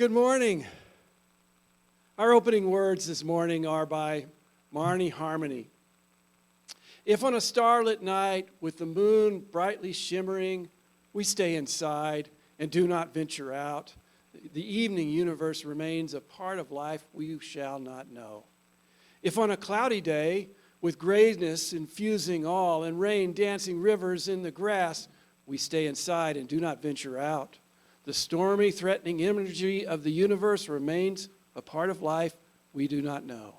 Good morning. Our opening words this morning are by Marnie Harmony. If on a starlit night with the moon brightly shimmering, we stay inside and do not venture out, the evening universe remains a part of life we shall not know. If on a cloudy day, with grayness infusing all and rain dancing rivers in the grass, we stay inside and do not venture out, the stormy, threatening energy of the universe remains a part of life we do not know.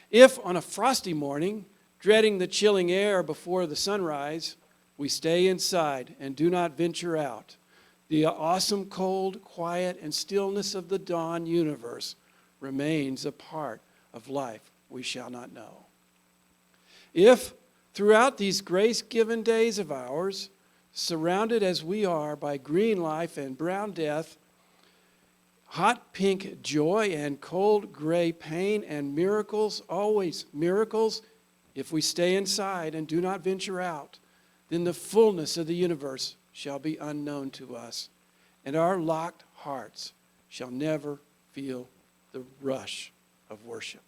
If on a frosty morning, dreading the chilling air before the sunrise, we stay inside and do not venture out, the awesome cold, quiet, and stillness of the dawn universe remains a part of life we shall not know. If, throughout these grace-given days of ours, surrounded as we are by green life and brown death, hot pink joy and cold gray pain and miracles, always miracles, if we stay inside and do not venture out, then the fullness of the universe shall be unknown to us, and our locked hearts shall never feel the rush of worship.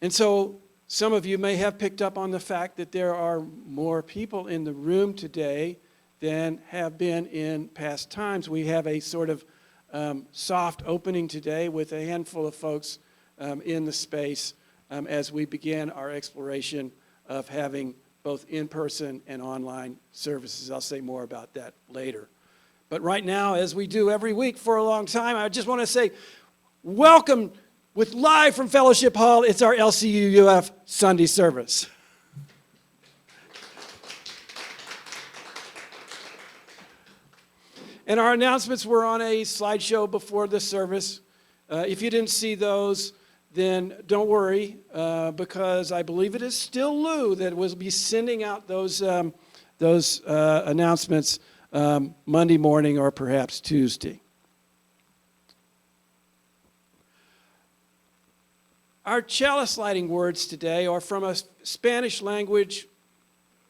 And so some of you may have picked up on the fact that there are more people in the room today than have been in past times. We have a sort of soft opening today with a handful of folks in the space as we begin our exploration of having both in-person and online services. I'll say more about that later. But right now, as we do every week for a long time, I just want to say welcome with live from Fellowship Hall. It's our LCUUF Sunday service. And our announcements were on a slideshow before the service. If you didn't see those, then don't worry, because I believe it is still Lou that will be sending out those announcements Monday morning or perhaps Tuesday. Our chalice lighting words today are from a Spanish language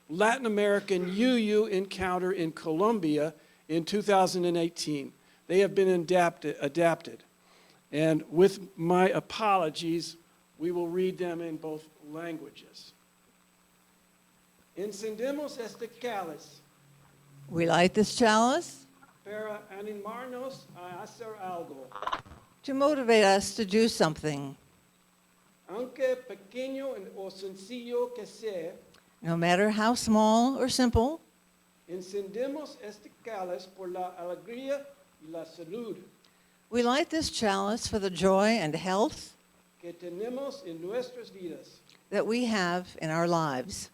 Latin American UU encounter in Colombia in 2018. They have been adapted. And with my apologies, we will read them in both languages. Encendemos este cáliz. We light this chalice Para animarnos a hacer algo. to motivate us to do something, Aunque pequeño o sencillo que sea, no matter how small or simple. encendemos este cáliz por la alegría y la salud We light this chalice for the joy and health que tenemos en nuestras vidas, that we have in our lives,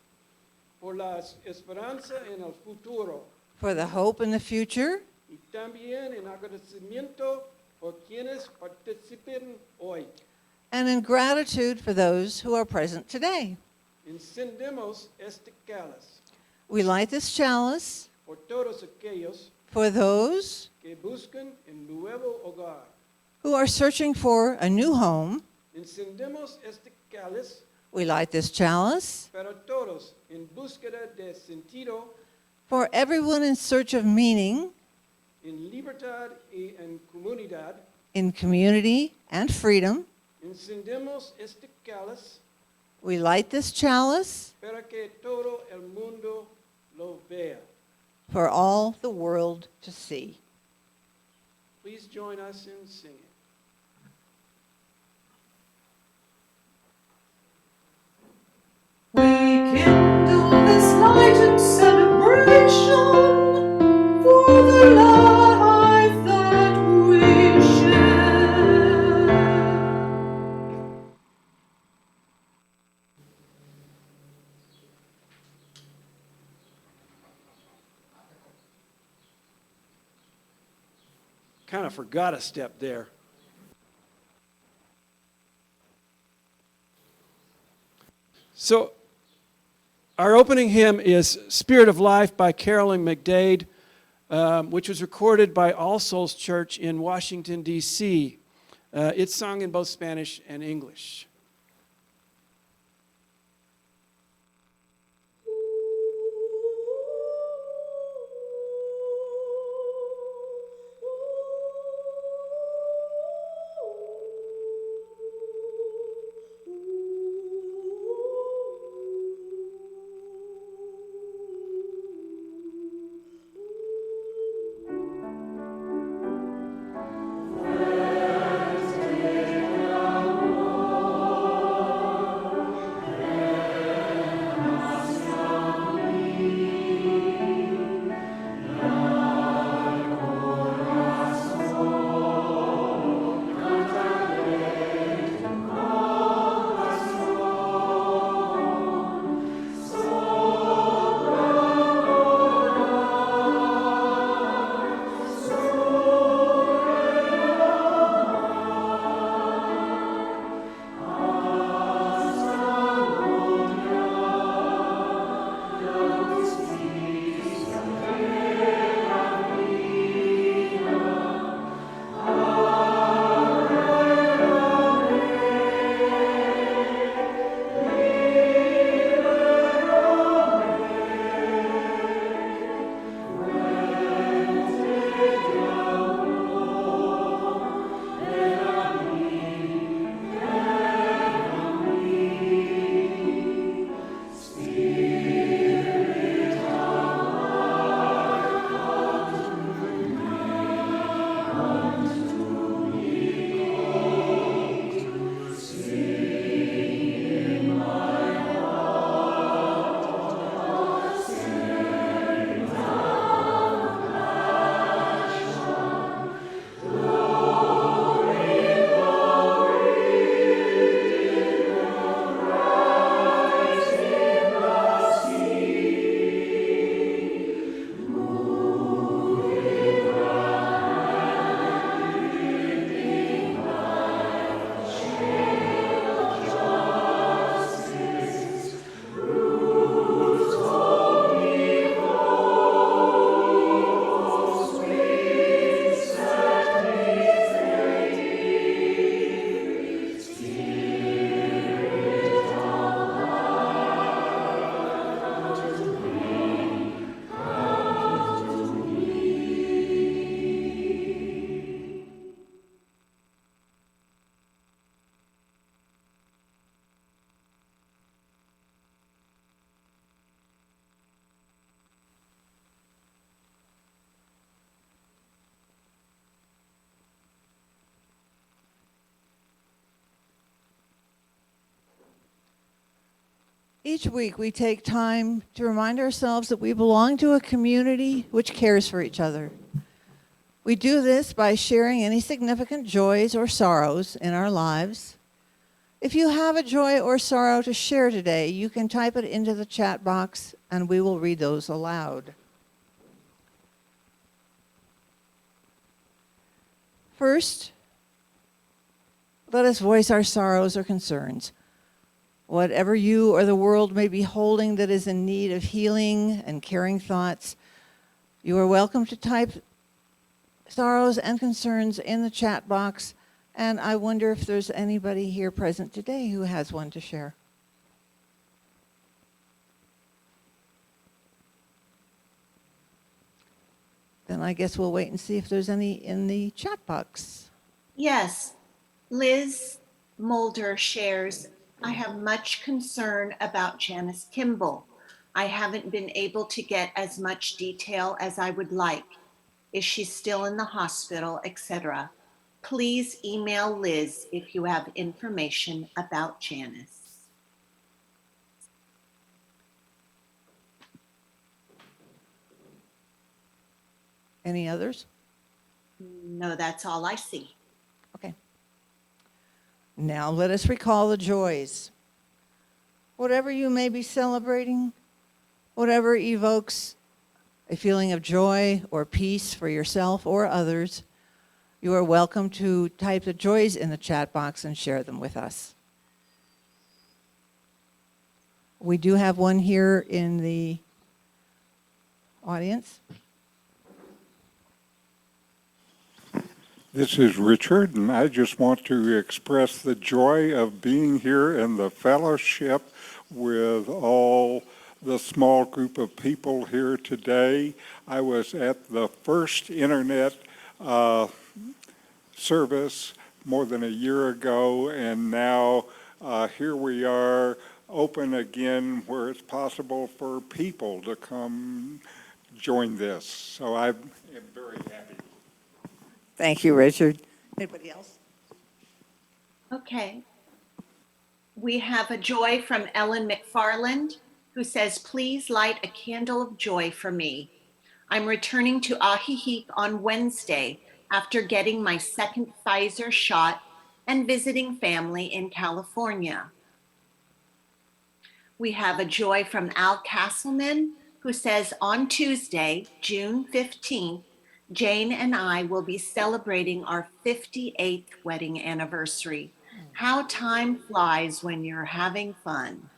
por la esperanza en el futuro for the hope in the future, y también en agradecimiento por quienes participen hoy. and in gratitude for those who are present today. Encendemos este cáliz We light this chalice por todos aquellos for those que buscan un nuevo hogar. who are searching for a new home. Encendemos este cáliz We light this chalice para todos en búsqueda de sentido, for everyone in search of meaning en libertad y en comunidad. in community and freedom. Encendemos este cáliz We light this chalice para que todo el mundo lo vea. for all the world to see. Please join us in singing. We kindle this light in celebration for the life that we share. Kind of forgot a step there. So, our opening hymn is Spirit of Life by Carolyn McDade, which was recorded by All Souls Church in Washington, D.C. It's sung in both Spanish and English. Each week we take time to remind ourselves that we belong to a community which cares for each other. We do this by sharing any significant joys or sorrows in our lives. If you have a joy or sorrow to share today, you can type it into the chat box and we will read those aloud. First, let us voice our sorrows or concerns. Whatever you or the world may be holding that is in need of healing and caring thoughts, you are welcome to type sorrows and concerns in the chat box, and I wonder if there's anybody here present today who has one to share. Then I guess we'll wait and see if there's any in the chat box. Yes, Liz Mulder shares, I have much concern about Janice Kimball. I haven't been able to get as much detail as I would like. Is she still in the hospital, etc.? Please email Liz if you have information about Janice. Any others? No, that's all I see. Okay. Now let us recall the joys. Whatever you may be celebrating, whatever evokes a feeling of joy or peace for yourself or others, you are welcome to type the joys in the chat box and share them with us. We do have one here in the audience. This is Richard, and I just want to express the joy of being here in the fellowship with all the small group of people here today. I was at the first internet service more than a year ago, and now here we are open again where it's possible for people to come join this. So I am very happy. Thank you, Richard. Anybody else? Okay. We have a joy from Ellen McFarland, who says, please light a candle of joy for me. I'm returning to Ahiheep on Wednesday after getting my second Pfizer shot and visiting family in California. We have a joy from Al Castleman, who says, on Tuesday, June 15th, Jane and I will be celebrating our 58th wedding anniversary. How time flies when you're having fun.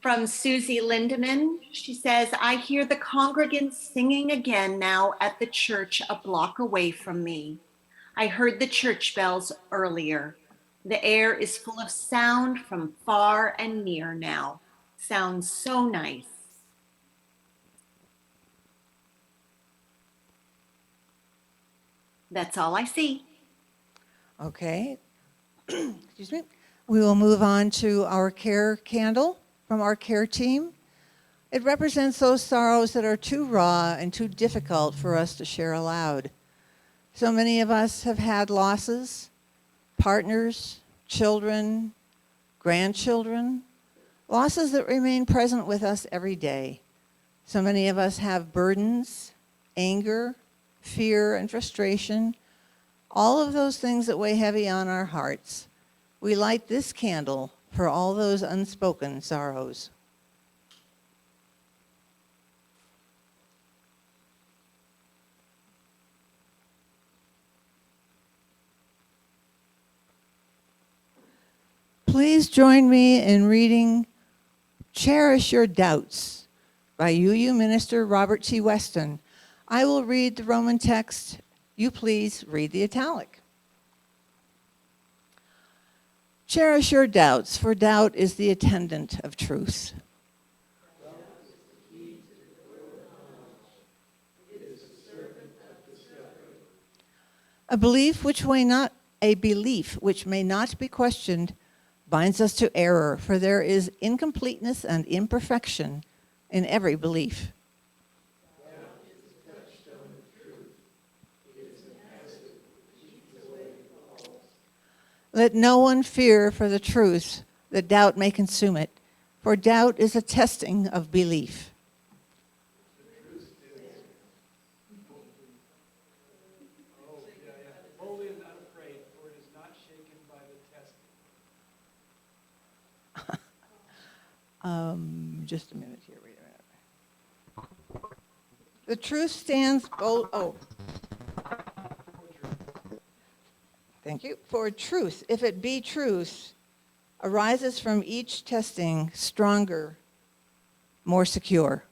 From Susie Lindemann, she says, I hear the congregants singing again now at the church a block away from me. I heard the church bells earlier. The air is full of sound from far and near now. Sounds so nice. That's all I see. Okay. Excuse me. We will move on to our care candle from our care team. It represents those sorrows that are too raw and too difficult for us to share aloud. So many of us have had losses, partners, children, grandchildren, losses that remain present with us every day. So many of us have burdens, anger, fear, and frustration, all of those things that weigh heavy on our hearts. We light this candle for all those unspoken sorrows. Please join me in reading Cherish Your Doubts by UU Minister Robert T. Weston. I will read the Roman text. You please read the italic. Cherish your doubts, for doubt is the attendant of truth. A belief which may not be questioned binds us to error, for there is incompleteness and imperfection in every belief. Let no one fear for the truth, that doubt may consume it. For doubt is a testing of belief. Holy and unafraid, for it is not shaken by the testing. Just a minute here. Wait a minute. The truth stands bold. Oh. Thank you. For truth, if it be truth, arises from each testing stronger, more secure.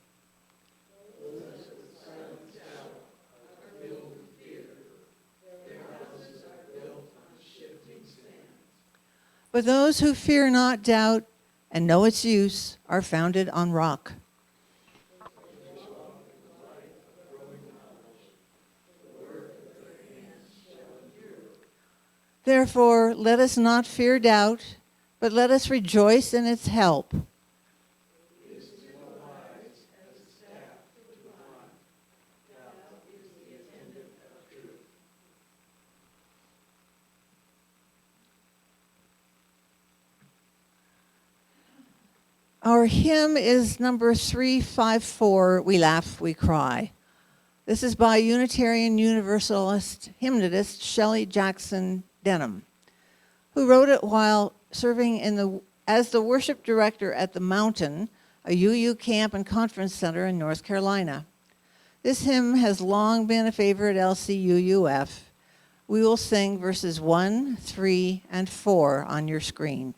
But those who fear not doubt and know its use are founded on rock. Therefore, let us not fear doubt, but let us rejoice in its help. Our hymn is number 354, We Laugh, We Cry. This is by Unitarian Universalist hymnodist Shelley Jackson Denham, who wrote it while serving as the worship director at the Mountain, a UU camp and conference center in North Carolina. This hymn has long been a favorite at LCUUF. We will sing verses 1, 3, and 4 on your screen.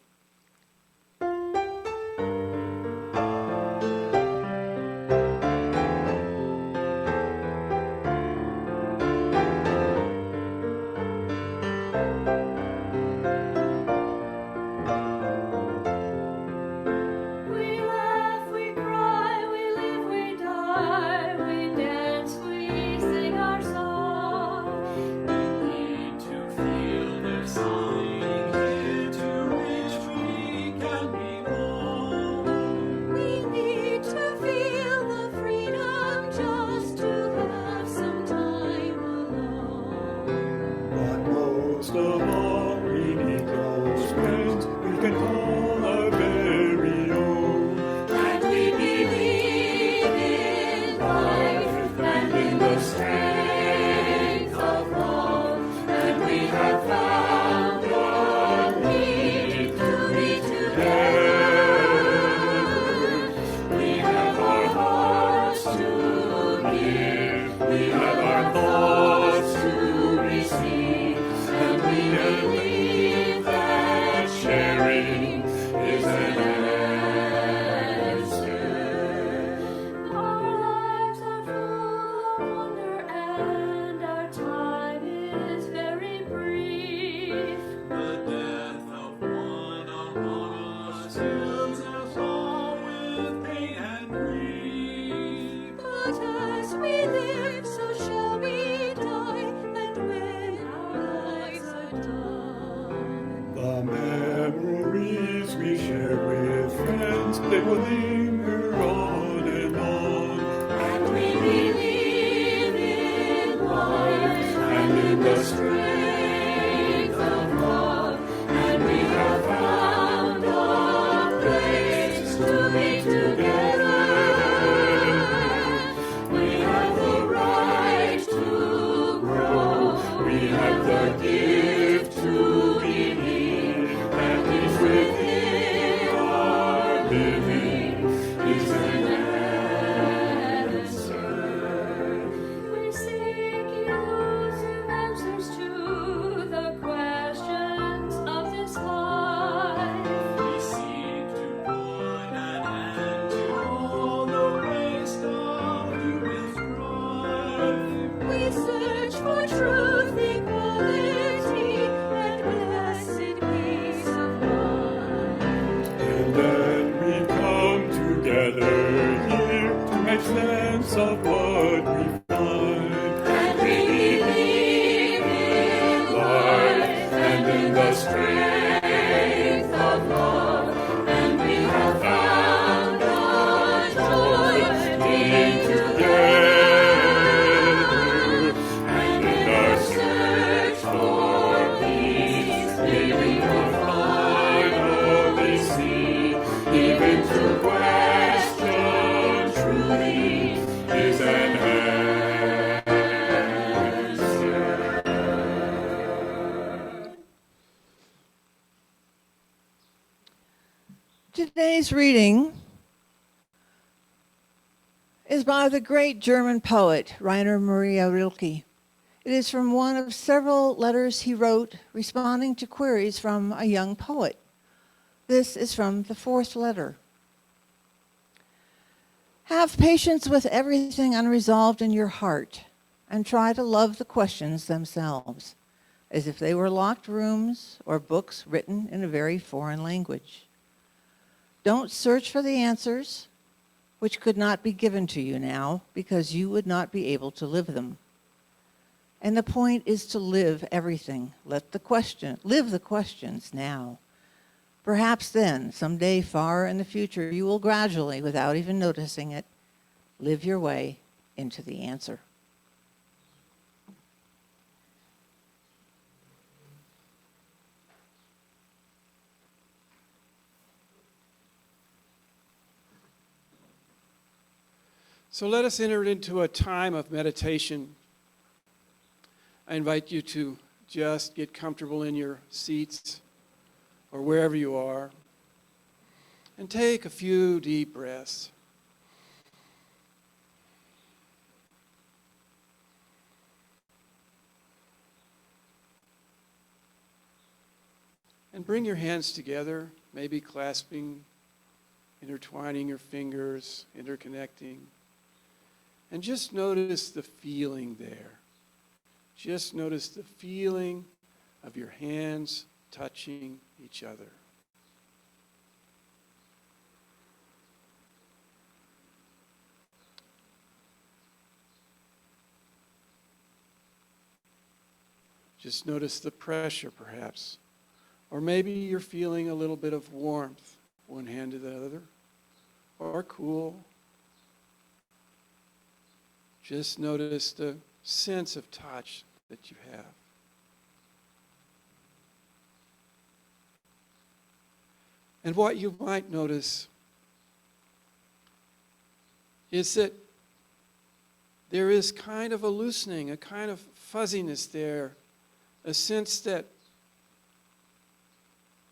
Even to is an Today's reading is by the great German poet Rainer Maria Rilke. It is from one of several letters he wrote responding to queries from a young poet. This is from the fourth letter. Have patience with everything unresolved in your heart, and try to love the questions themselves, as if they were locked rooms or books written in a very foreign language. Don't search for the answers, which could not be given to you now, because you would not be able to live them. And the point is to live everything. Live the questions now. Perhaps then, someday far in the future, you will gradually, without even noticing it, live your way into the answer. So let us enter into a time of meditation. I invite you to just get comfortable in your seats or wherever you are and take a few deep breaths. And bring your hands together, maybe clasping, intertwining your fingers, interconnecting. And just notice the feeling there. Just notice the feeling of your hands touching each other. Just notice the pressure, perhaps. Or maybe you're feeling a little bit of warmth, one hand to the other, or cool. Just notice the sense of touch that you have. And what you might notice is that there is kind of a loosening, a kind of fuzziness there, a sense that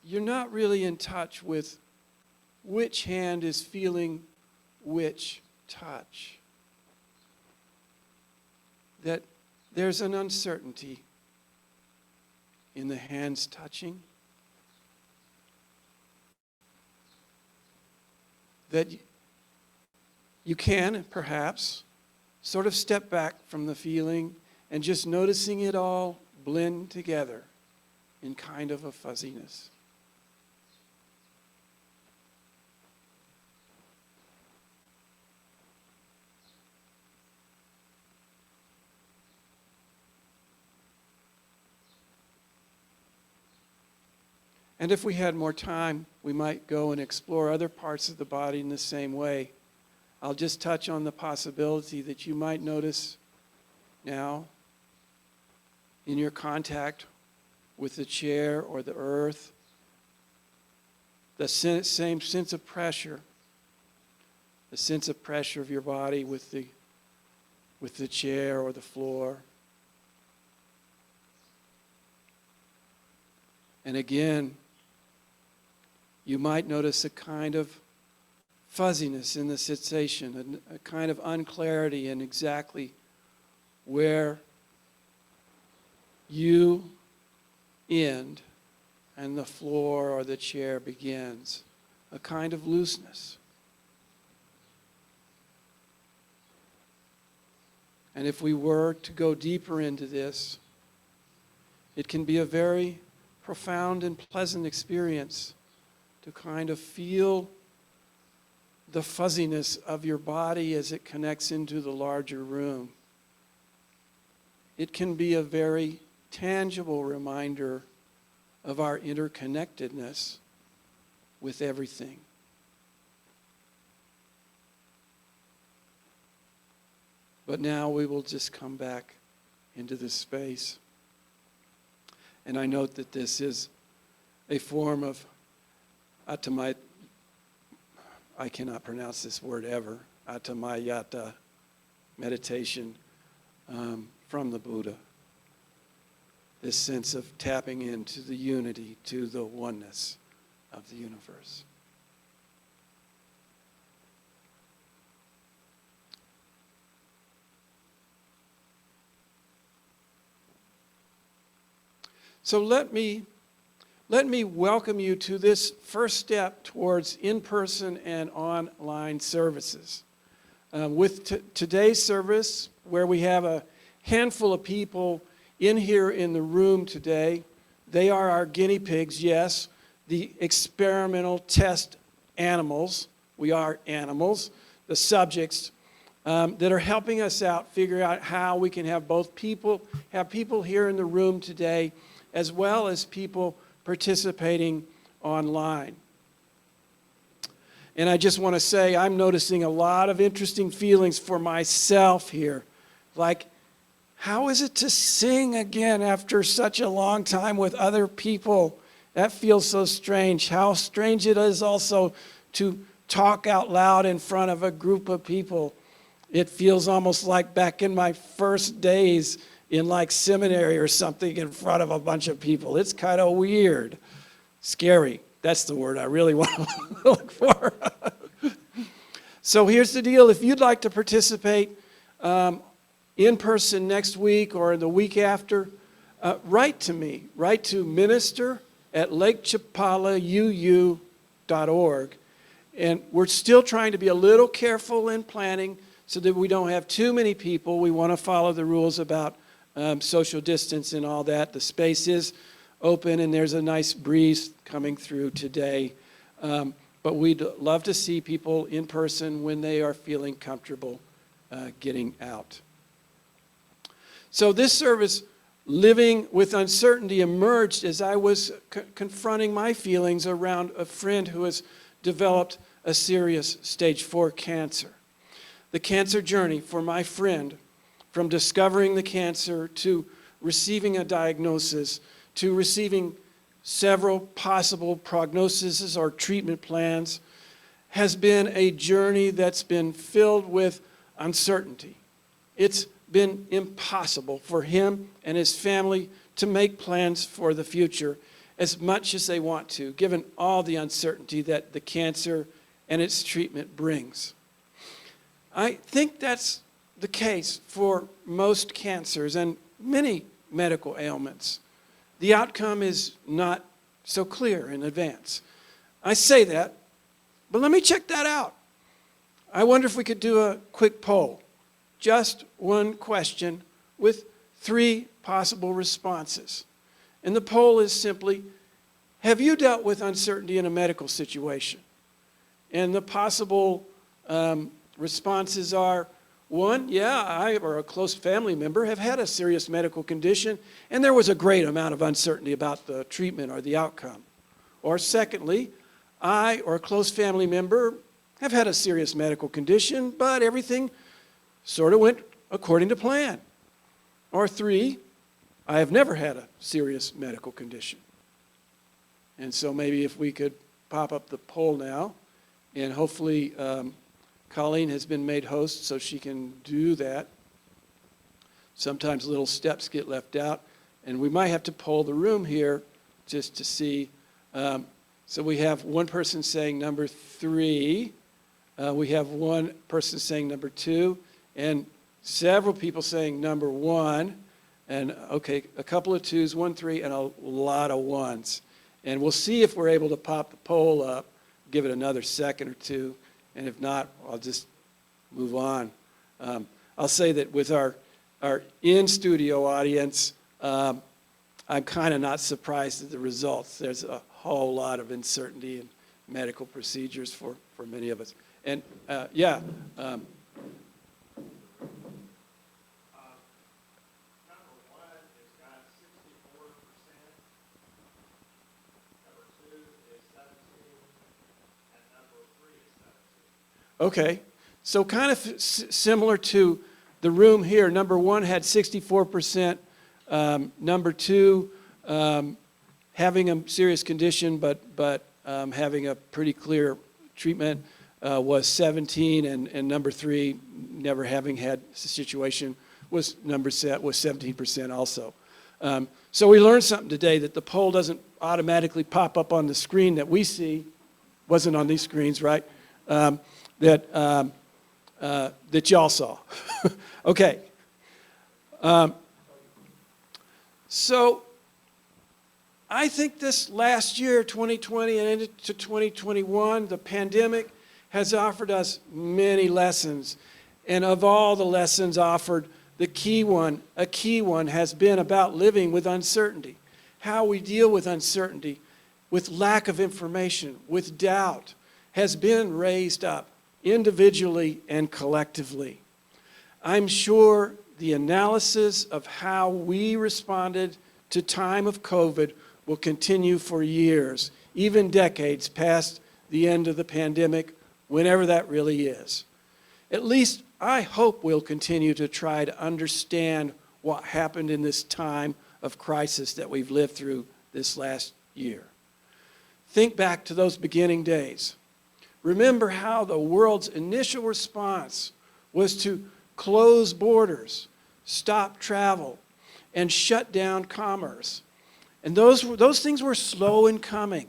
you're not really in touch with which hand is feeling which touch. That there's an uncertainty in the hands touching. That you can, perhaps, sort of step back from the feeling and just noticing it all blend together in kind of a fuzziness. And if we had more time, we might go and explore other parts of the body in the same way. I'll just touch on the possibility that you might notice now in your contact with the chair or the earth, the same sense of pressure, the sense of pressure of your body with the chair or the floor. And again, you might notice a kind of fuzziness in the sensation, a kind of unclarity in exactly where you end and the floor or the chair begins, a kind of looseness. And if we were to go deeper into this, it can be a very profound and pleasant experience to kind of feel the fuzziness of your body as it connects into the larger room. It can be a very tangible reminder of our interconnectedness with everything. But now we will just come back into this space. And I note that this is a form of I cannot pronounce this word ever. Atamayata meditation from the Buddha. This sense of tapping into the unity, to the oneness of the universe. So let me welcome you to this first step towards in-person and online services. With today's service, where we have a handful of people in here in the room today, they are our guinea pigs, yes, the experimental test animals. We are animals, the subjects that are helping us out, figure out how we can have people here in the room today, as well as people participating online. And I just want to say, I'm noticing a lot of interesting feelings for myself here. Like, how is it to sing again after such a long time with other people? That feels so strange. How strange it is also to talk out loud in front of a group of people. It feels almost like back in my first days in like seminary or something in front of a bunch of people. It's kind of weird. Scary. That's the word I really want to look for. So here's the deal. If you'd like to participate in person next week or the week after, write to me. Write to minister@lakechapalauu.org. And we're still trying to be a little careful in planning so that we don't have too many people. We want to follow the rules about social distance and all that. The space is open and there's a nice breeze coming through today. But we'd love to see people in person when they are feeling comfortable getting out. So this service, Living with Uncertainty, emerged as I was confronting my feelings around a friend who has developed a serious stage 4 cancer. The cancer journey for my friend, from discovering the cancer to receiving a diagnosis, to receiving several possible prognoses or treatment plans, has been a journey that's been filled with uncertainty. It's been impossible for him and his family to make plans for the future as much as they want to, given all the uncertainty that the cancer and its treatment brings. I think that's the case for most cancers and many medical ailments. The outcome is not so clear in advance. I say that, but let me check that out. I wonder if we could do a quick poll. Just one question with 3 possible responses. And the poll is simply, have you dealt with uncertainty in a medical situation? And the possible responses are, 1, yeah, I or a close family member have had a serious medical condition, and there was a great amount of uncertainty about the treatment or the outcome. Or secondly, I or a close family member have had a serious medical condition, but everything sort of went according to plan. Or 3, I have never had a serious medical condition. And so maybe if we could pop up the poll now, and hopefully Colleen has been made host so she can do that. Sometimes little steps get left out, and we might have to poll the room here just to see. So we have one person saying number 3. We have one person saying number 2, and several people saying number 1. And okay, a couple of 2s, 1, 3, and a lot of 1s. And we'll see if we're able to pop the poll up, give it another second or 2. And if not, I'll just move on. I'll say that with our in-studio audience, I'm kind of not surprised at the results. There's a whole lot of uncertainty in medical procedures for many of us. And yeah. Okay, so kind of similar to the room here. Number 1 had 64%. Number 2, having a serious condition, but having a pretty clear treatment. was 17, and number 3, never having had a situation, was 17% also. So we learned something today, that the poll doesn't automatically pop up on the screen that we see. Wasn't on these screens, right? That y'all saw. Okay. So I think this last year, 2020 and into 2021, the pandemic has offered us many lessons. And of all the lessons offered, a key one has been about living with uncertainty. How we deal with uncertainty, with lack of information, with doubt, has been raised up individually and collectively. I'm sure the analysis of how we responded to time of COVID will continue for years, even decades past the end of the pandemic, whenever that really is. At least I hope we'll continue to try to understand what happened in this time of crisis that we've lived through this last year. Think back to those beginning days. Remember how the world's initial response was to close borders, stop travel, and shut down commerce. And those things were slow in coming.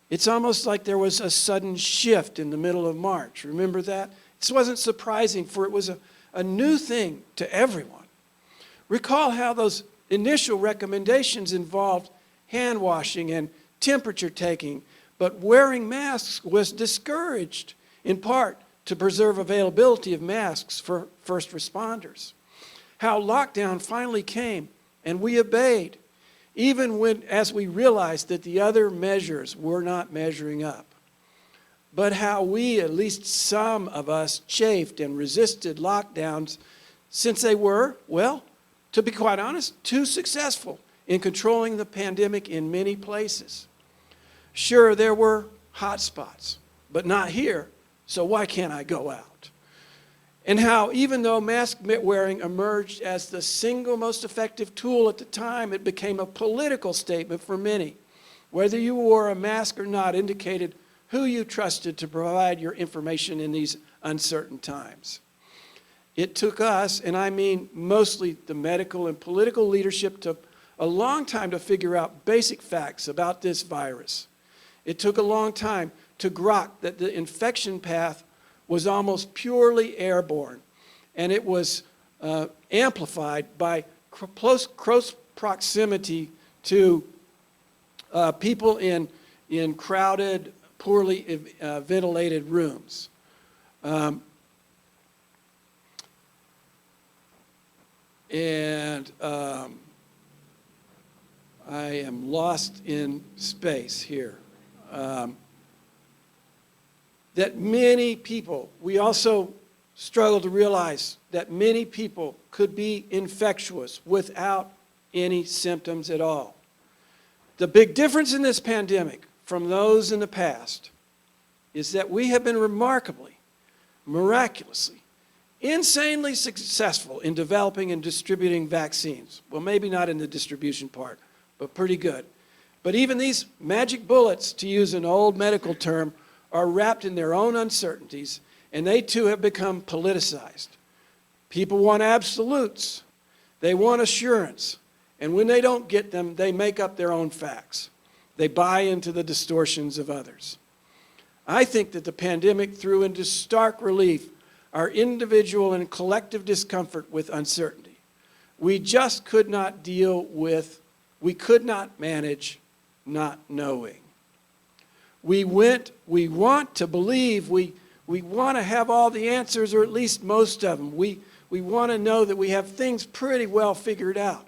It's almost like there was a sudden shift in the middle of March. Remember that? This wasn't surprising, for it was a new thing to everyone. Recall how those initial recommendations involved hand washing and temperature taking, but wearing masks was discouraged, in part to preserve availability of masks for first responders. How lockdown finally came and we obeyed, even as we realized that the other measures were not measuring up. But how we, at least some of us, chafed and resisted lockdowns since they were, well, to be quite honest, too successful in controlling the pandemic in many places. Sure, there were hot spots, but not here, so why can't I go out? And how, even though mask wearing emerged as the single most effective tool at the time, it became a political statement for many. Whether you wore a mask or not indicated who you trusted to provide your information in these uncertain times. It took us, and I mean mostly the medical and political leadership, to a long time to figure out basic facts about this virus. It took a long time to grok that the infection path was almost purely airborne, and it was amplified by close proximity to people in crowded, poorly ventilated rooms. I am lost in space here. That many people, we also struggle to realize that many people could be infectious without any symptoms at all. The big difference in this pandemic from those in the past is that we have been remarkably, miraculously, insanely successful in developing and distributing vaccines. Well, maybe not in the distribution part, but pretty good. But even these magic bullets, to use an old medical term, are wrapped in their own uncertainties, and they too have become politicized. People want absolutes. They want assurance. And when they don't get them, they make up their own facts. They buy into the distortions of others. I think that the pandemic threw into stark relief our individual and collective discomfort with uncertainty. We just could not manage not knowing. We want to believe, we want to have all the answers, or at least most of them. We want to know that we have things pretty well figured out.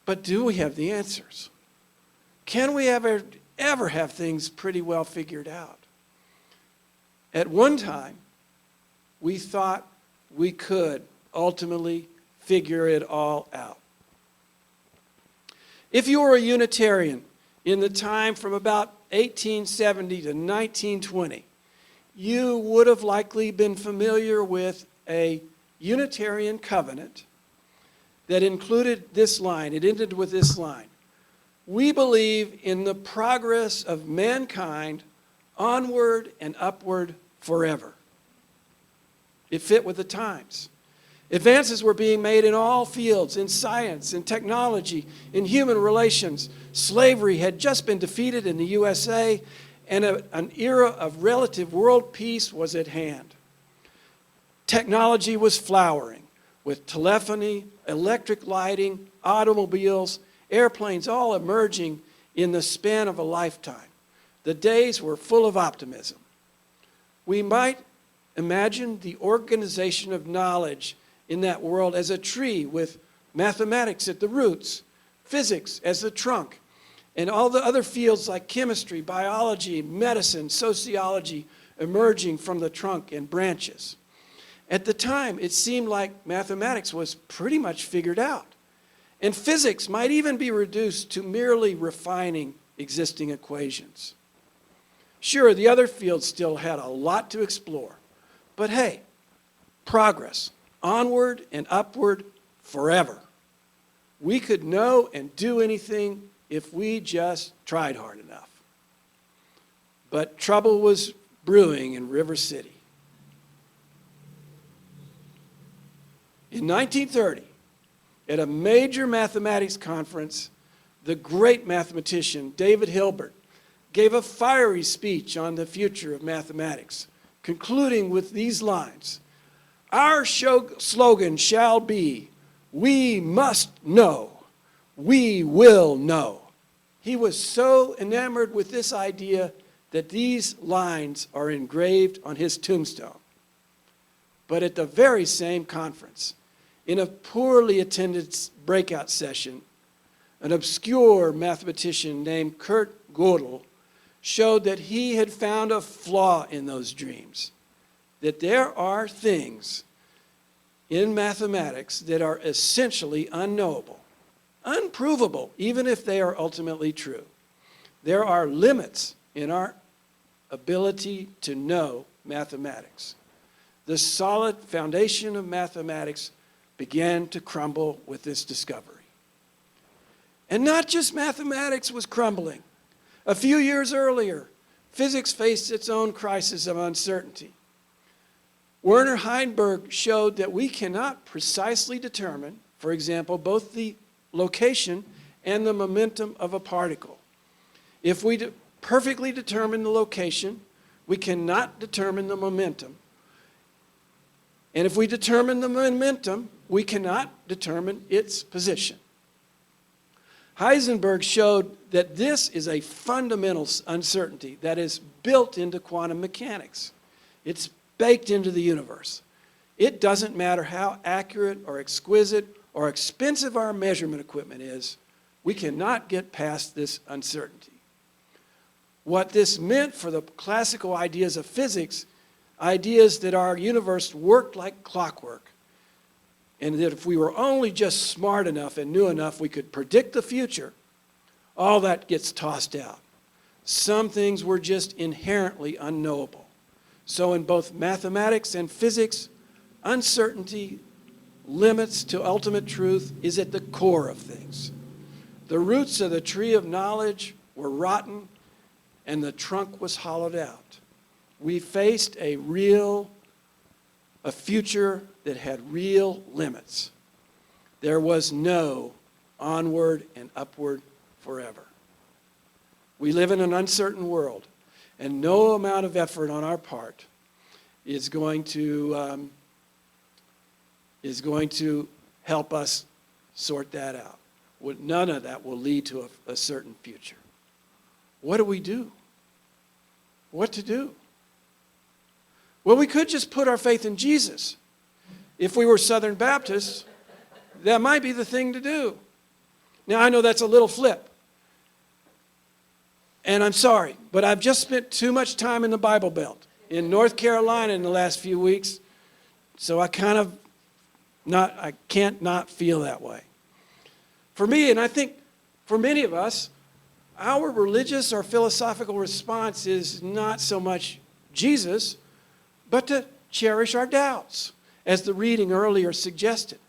But do we have the answers? Can we ever have things pretty well figured out? At one time, we thought we could ultimately figure it all out. If you were a Unitarian in the time from about 1870 to 1920, you would have likely been familiar with a Unitarian covenant that included this line. It ended with this line: "We believe in the progress of mankind onward and upward forever. It fit with the times. Advances were being made in all fields, in science, in technology, in human relations. Slavery had just been defeated in the USA, and an era of relative world peace was at hand. Technology was flowering, with telephony, electric lighting, automobiles, airplanes all emerging in the span of a lifetime. The days were full of optimism. We might imagine the organization of knowledge in that world as a tree with mathematics at the roots, physics as the trunk, and all the other fields like chemistry, biology, medicine, sociology emerging from the trunk and branches. At the time, it seemed like mathematics was pretty much figured out, and physics might even be reduced to merely refining existing equations. Sure, the other fields still had a lot to explore, but hey, progress, onward and upward forever. We could know and do anything if we just tried hard enough. But trouble was brewing in River City. In 1930, at a major mathematics conference, the great mathematician David Hilbert gave a fiery speech on the future of mathematics, concluding with these lines: "Our slogan shall be, we must know, we will know." He was so enamored with this idea that these lines are engraved on his tombstone. But at the very same conference, in a poorly attended breakout session, an obscure mathematician named Kurt Gödel showed that he had found a flaw in those dreams, that there are things in mathematics that are essentially unknowable, unprovable, even if they are ultimately true. There are limits in our ability to know mathematics. The solid foundation of mathematics began to crumble with this discovery. And not just mathematics was crumbling. A few years earlier, physics faced its own crisis of uncertainty. Werner Heisenberg showed that we cannot precisely determine, for example, both the location and the momentum of a particle. If we perfectly determine the location, we cannot determine the momentum. And if we determine the momentum, we cannot determine its position. Heisenberg showed that this is a fundamental uncertainty that is built into quantum mechanics. It's baked into the universe. It doesn't matter how accurate or exquisite or expensive our measurement equipment is, we cannot get past this uncertainty. What this meant for the classical ideas of physics, ideas that our universe worked like clockwork, and that if we were only just smart enough and knew enough, we could predict the future, all that gets tossed out. Some things were just inherently unknowable. So in both mathematics and physics, uncertainty, limits to ultimate truth, is at the core of things. The roots of the tree of knowledge were rotten, and the trunk was hollowed out. We faced a future that had real limits. There was no onward and upward forever. We live in an uncertain world, and no amount of effort on our part is going to help us sort that out. None of that will lead to a certain future. What do we do? What to do? Well, we could just put our faith in Jesus. If we were Southern Baptists, that might be the thing to do. Now, I know that's a little flip. And I'm sorry, but I've just spent too much time in the Bible Belt in North Carolina in the last few weeks, so I can't not feel that way. For me, and I think for many of us, our religious or philosophical response is not so much Jesus, but to cherish our doubts, as the reading earlier suggested.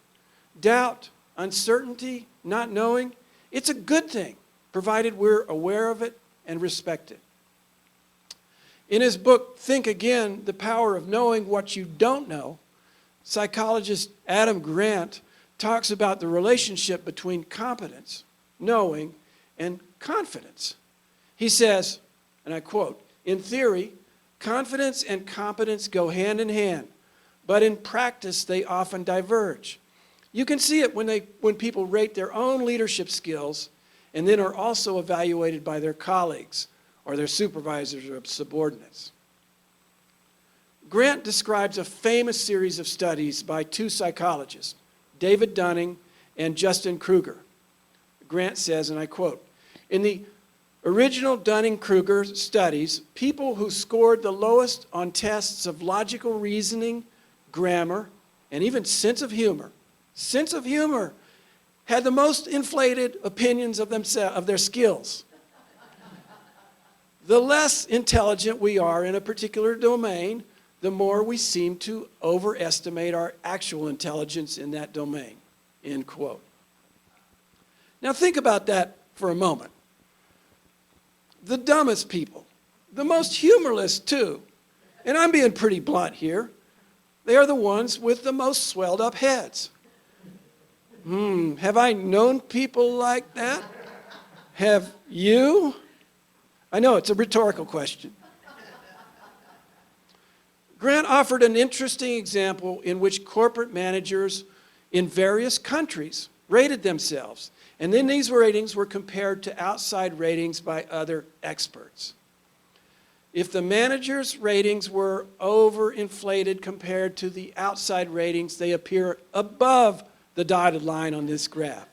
Doubt, uncertainty, not knowing, it's a good thing, provided we're aware of it and respect it. In his book, Think Again, The Power of Knowing What You Don't Know, psychologist Adam Grant talks about the relationship between competence, knowing, and confidence. He says, and I quote, "In theory, confidence and competence go hand in hand, but in practice they often diverge. You can see it when people rate their own leadership skills and then are also evaluated by their colleagues or their supervisors or subordinates." Grant describes a famous series of studies by two psychologists, David Dunning and Justin Kruger. Grant says, and I quote, "In the original Dunning-Kruger studies, people who scored the lowest on tests of logical reasoning, grammar, and even sense of humor, had the most inflated opinions of themselves, of their skills. The less intelligent we are in a particular domain, the more we seem to overestimate our actual intelligence in that domain," end quote. Now think about that for a moment. The dumbest people, the most humorless too, and I'm being pretty blunt here, they are the ones with the most swelled up heads. Have I known people like that? Have you? I know it's a rhetorical question. Grant offered an interesting example in which corporate managers in various countries rated themselves, and then these ratings were compared to outside ratings by other experts. If the managers' ratings were overinflated compared to the outside ratings, they appear above the dotted line on this graph.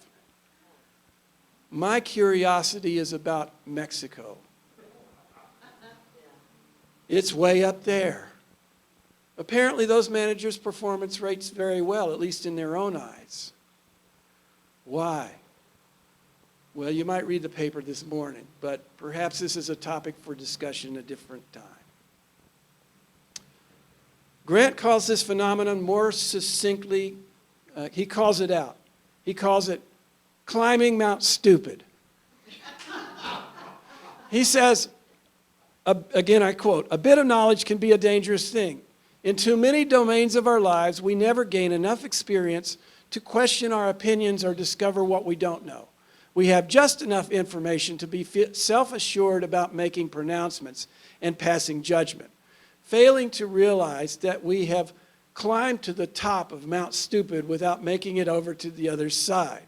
My curiosity is about Mexico. It's way up there. Apparently those managers' performance rates very well, at least in their own eyes. Why? Well, you might read the paper this morning, but perhaps this is a topic for discussion a different time. Grant calls this phenomenon more succinctly, he calls it out. He calls it climbing Mount Stupid. He says, again I quote, "A bit of knowledge can be a dangerous thing. In too many domains of our lives, we never gain enough experience to question our opinions or discover what we don't know. We have just enough information to be self-assured about making pronouncements and passing judgment, failing to realize that we have climbed to the top of Mount Stupid without making it over to the other side."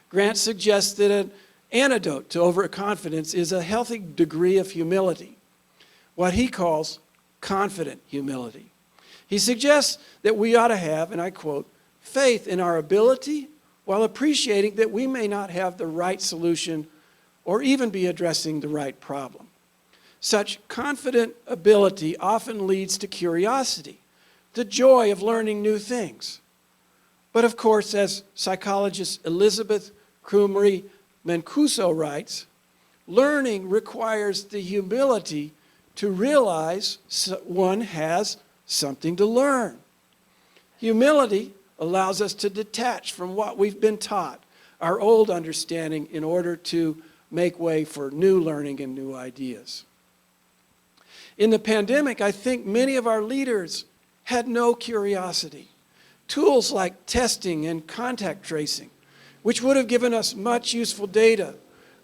Grant suggests that an antidote to overconfidence is a healthy degree of humility, what he calls confident humility. He suggests that we ought to have, and I quote, "faith in our ability while appreciating that we may not have the right solution or even be addressing the right problem." Such confident ability often leads to curiosity, the joy of learning new things. But of course, as psychologist Elizabeth Krumrie Mancuso writes, learning requires the humility to realize one has something to learn. Humility allows us to detach from what we've been taught, our old understanding, in order to make way for new learning and new ideas. In the pandemic, I think many of our leaders had no curiosity. Tools like testing and contact tracing, which would have given us much useful data,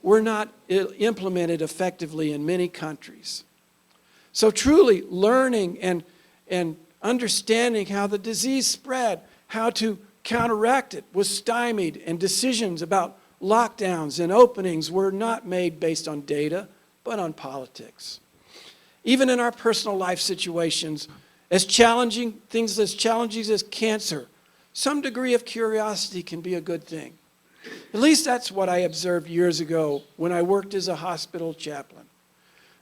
were not implemented effectively in many countries. So truly, learning and understanding how the disease spread, how to counteract it, was stymied, and decisions about lockdowns and openings were not made based on data, but on politics. Even in our personal life situations, things as challenging as cancer, some degree of curiosity can be a good thing. At least that's what I observed years ago when I worked as a hospital chaplain.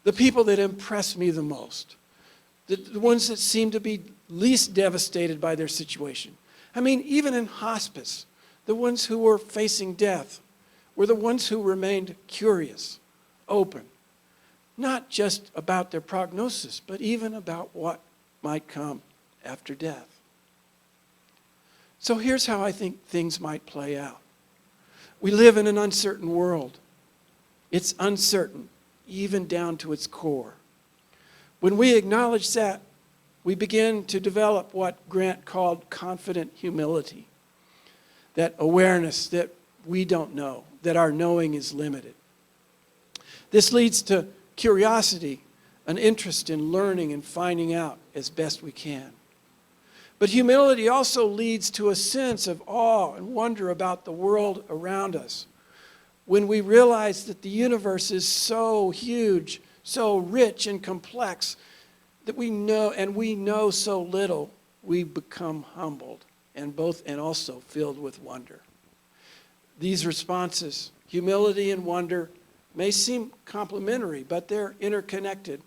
The people that impressed me the most, the ones that seemed to be least devastated by their situation. I mean, even in hospice, the ones who were facing death were the ones who remained curious, open, not just about their prognosis, but even about what might come after death. So here's how I think things might play out. We live in an uncertain world. It's uncertain, even down to its core. When we acknowledge that, we begin to develop what Grant called confident humility, that awareness that we don't know, that our knowing is limited. This leads to curiosity, an interest in learning and finding out as best we can. But humility also leads to a sense of awe and wonder about the world around us. When we realize that the universe is so huge, so rich and complex, that we know so little, we become humbled and also filled with wonder. These responses, humility and wonder, may seem complementary, but they're interconnected.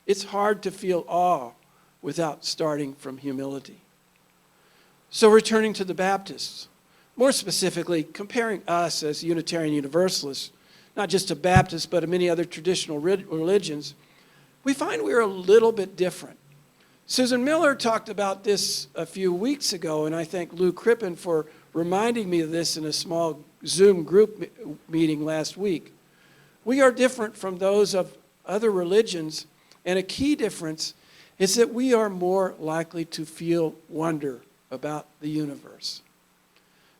It's hard to feel awe without starting from humility. So returning to the Baptists, more specifically, comparing us as Unitarian Universalists, not just to Baptists, but to many other traditional religions, we find we're a little bit different. Susan Miller talked about this a few weeks ago, and I thank Lou Crippen for reminding me of this in a small Zoom group meeting last week. We are different from those of other religions, and a key difference is that we are more likely to feel wonder about the universe.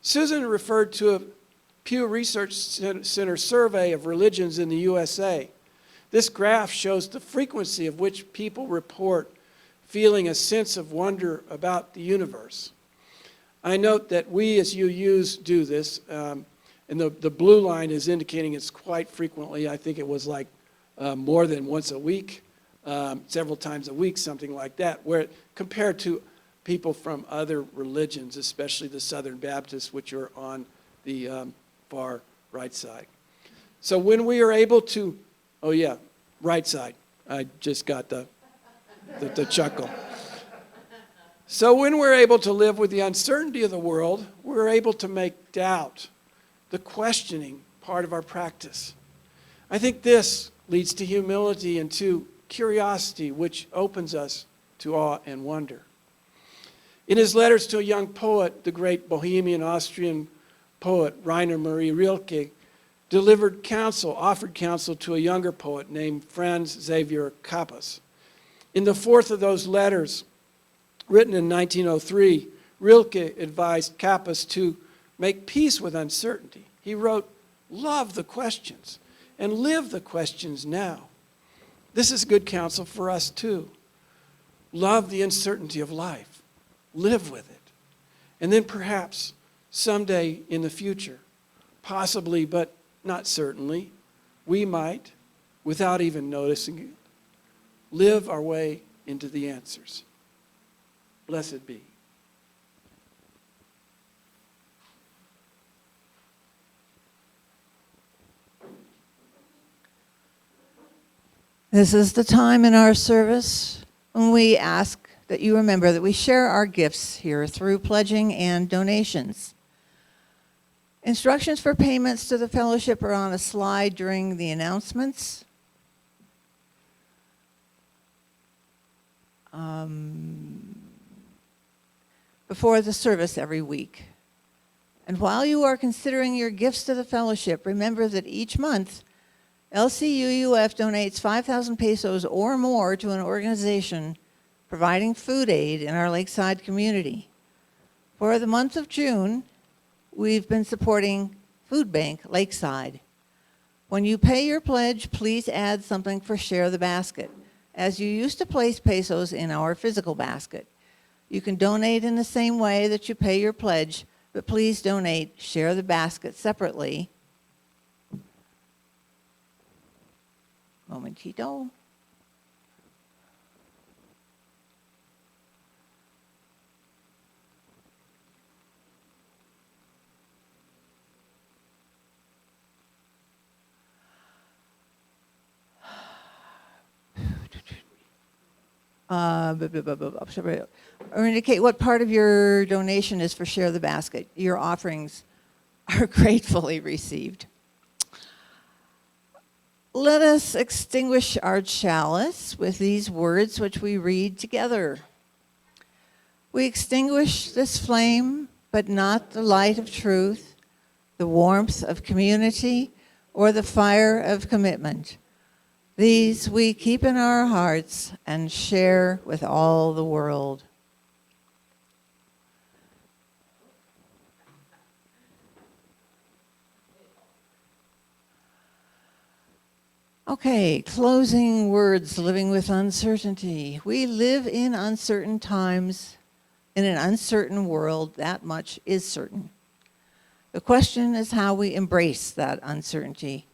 Susan referred to a Pew Research Center survey of religions in the USA. This graph shows the frequency of which people report feeling a sense of wonder about the universe. I note that we as UUs do this, and the blue line is indicating it's quite frequently. I think it was like more than once a week, several times a week, something like that, where compared to people from other religions, especially the Southern Baptists, which are on the far right side. So when we are able to, oh yeah, right side. I just got the chuckle. So when we're able to live with the uncertainty of the world, we're able to make doubt, the questioning, part of our practice. I think this leads to humility and to curiosity, which opens us to awe and wonder. In his letters to a young poet, the great Bohemian Austrian poet Rainer Maria Rilke offered counsel to a younger poet named Franz Xavier Capus. In the fourth of those letters, written in 1903, Rilke advised Capus to make peace with uncertainty. He wrote, "Love the questions and live the questions now." This is good counsel for us too. Love the uncertainty of life. Live with it. And then perhaps someday in the future, possibly but not certainly, we might, without even noticing it, live our way into the answers. Blessed be. This is the time in our service when we ask that you remember that we share our gifts here through pledging and donations. Instructions for payments to the fellowship are on a slide during the announcements. Before the service every week. And while you are considering your gifts to the fellowship, remember that each month, LCUUF donates 5,000 pesos or more to an organization providing food aid in our Lakeside community. For the month of June, we've been supporting Food Bank Lakeside. When you pay your pledge, please add something for Share the Basket, as you used to place pesos in our physical basket. You can donate in the same way that you pay your pledge, but please donate Share the Basket separately. Momentito. Or indicate what part of your donation is for Share the Basket. Your offerings are gratefully received. Let us extinguish our chalice with these words which we read together. We extinguish this flame, but not the light of truth, the warmth of community, or the fire of commitment. These we keep in our hearts and share with all the world. Okay, closing words, living with uncertainty. We live in uncertain times, in an uncertain world. That much is certain. The question is how we embrace that uncertainty.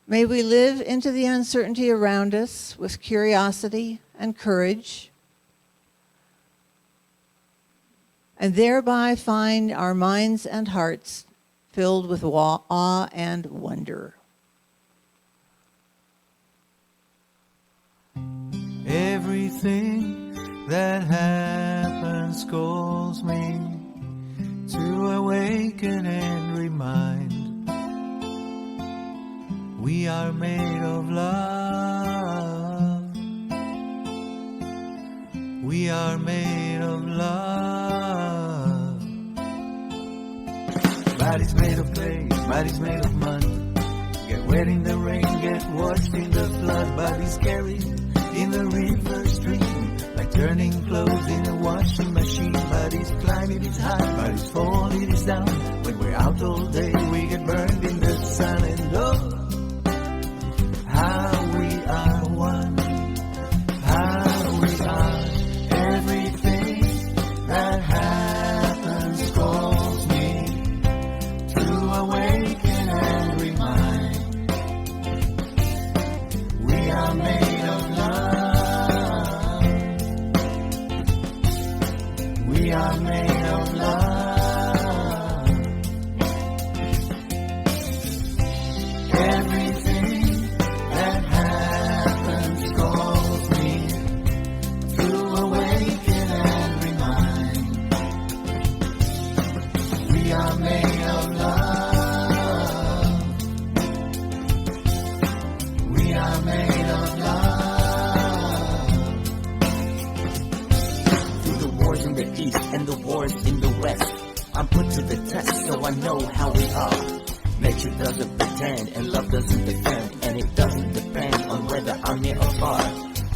May we live into the uncertainty around us with curiosity and courage, and thereby find our minds and hearts filled with awe and wonder. Everything that happens calls me to awaken and remind we are made of love. We are made of love. Body's made of clay, body's made of mud. Get wet in the rain, get washed in the flood. Body's carried in the river stream, like turning clothes in a washing machine. Body's climb, it is high, body's fall, it is down. When we're out all day, we get burned in the sun. And oh, how we are one, how we are. Everything that happens calls me to awaken and remind we are made of love. We are made of love. Everything that happens calls me to awaken and remind we are made of love. We are made of love. Through the wars in the east and the wars in the west, I'm put to the test so I know how we are. Nature doesn't pretend and love doesn't defend, and it doesn't depend on whether I'm near or far.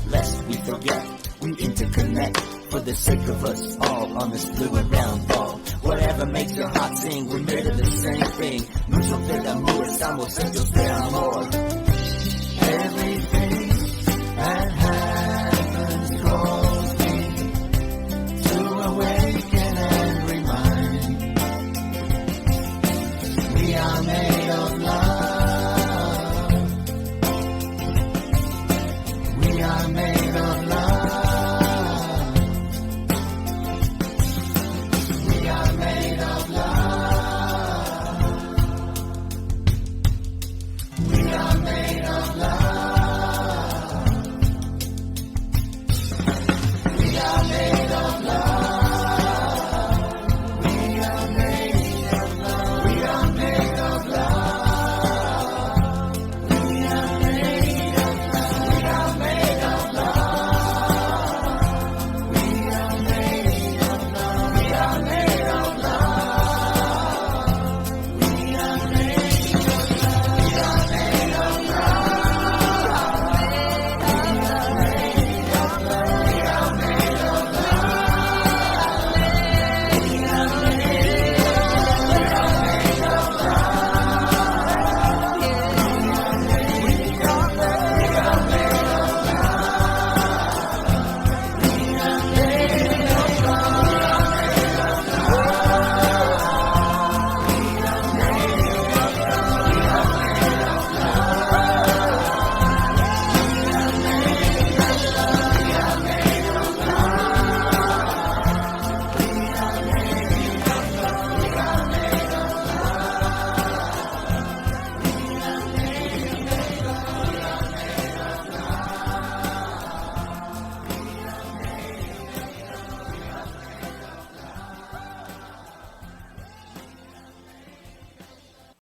Lest we forget, we interconnect for the sake of us all on this fluid round ball. Whatever makes your heart sing, we're made of the same thing. Mucho del amor, estamos hechos de amor.